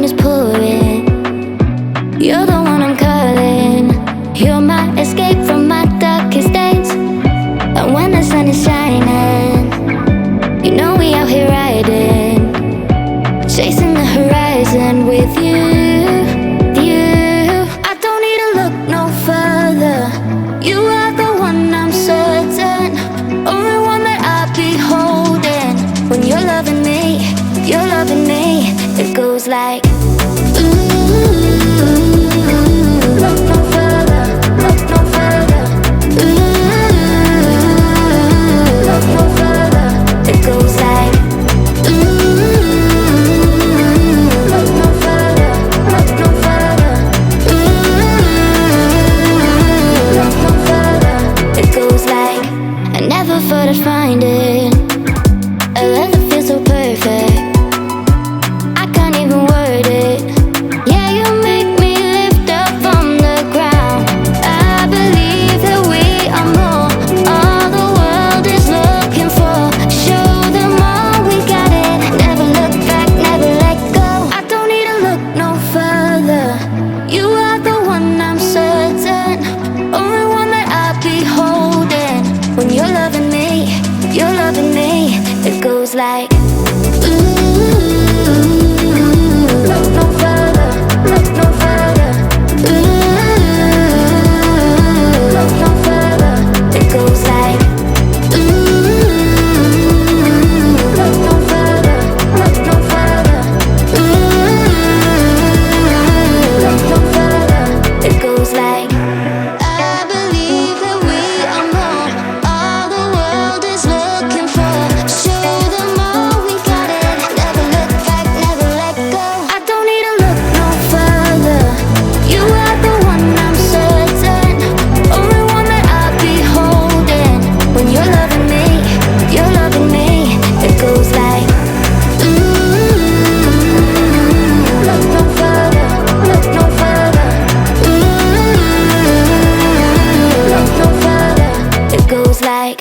is pouring. You're the one I'm calling. You're my escape from my darkest days. And when the sun is shining, you know we out here riding, chasing the horizon with you. I don't need to look no further. You are the one I'm certain, only one that I'll be holding. When you're loving me, you're loving me. It goes like look no further, look no further. Look no further. It goes like look no further, look no further. Look no further. It goes like I never thought I'd find it, a love that feels so perfect. I can't even word it. Yeah, you make me lift up from the ground. I believe that we are more, all the world is looking for. Show them all we got it. Never look back, never let go. I don't need to look no further. You are the one I'm certain, only one that I'll be holding. When you're loving me, you're loving me. It goes like look no further, look no further. Look no further. It goes like look no further, look no further. Look no further. It goes like I believe that we are more, all the world is looking for. Show them all we got it. Never look back, never let go. I don't need to look no further. You are the one I'm certain, only one that I'll be holding. When you're loving me, you're loving me. It goes like look no further, look no further. Look no further. It goes like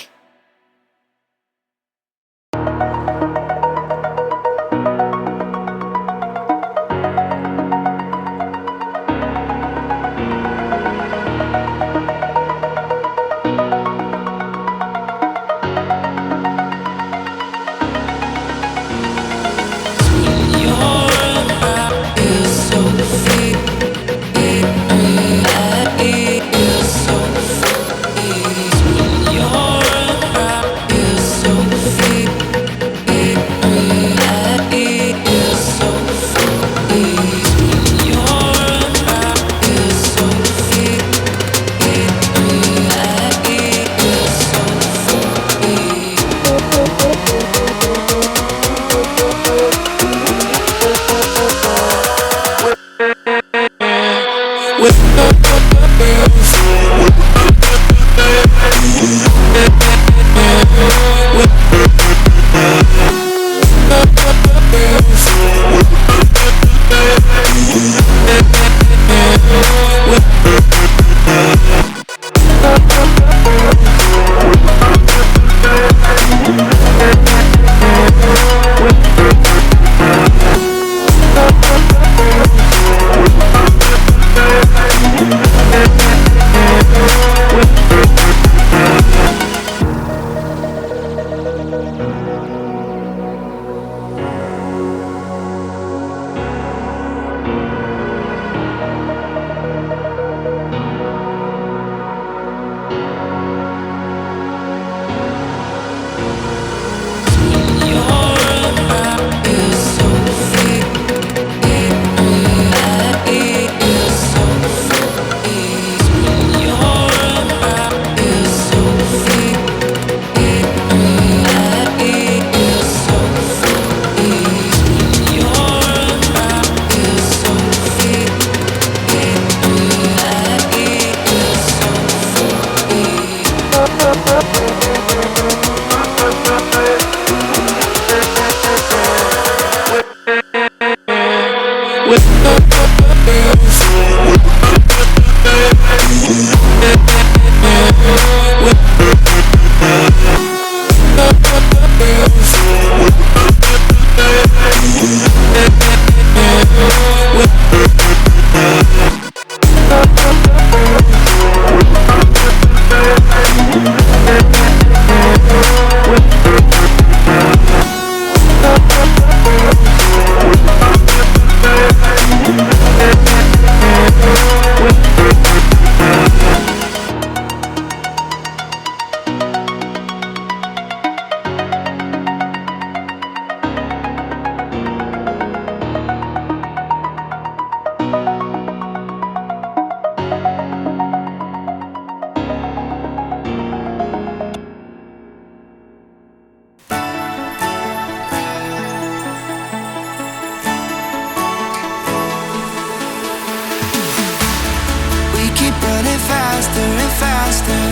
faster and faster.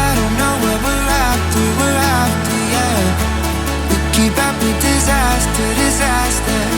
I don't know what we're after, yeah. We keep up with disaster, disaster.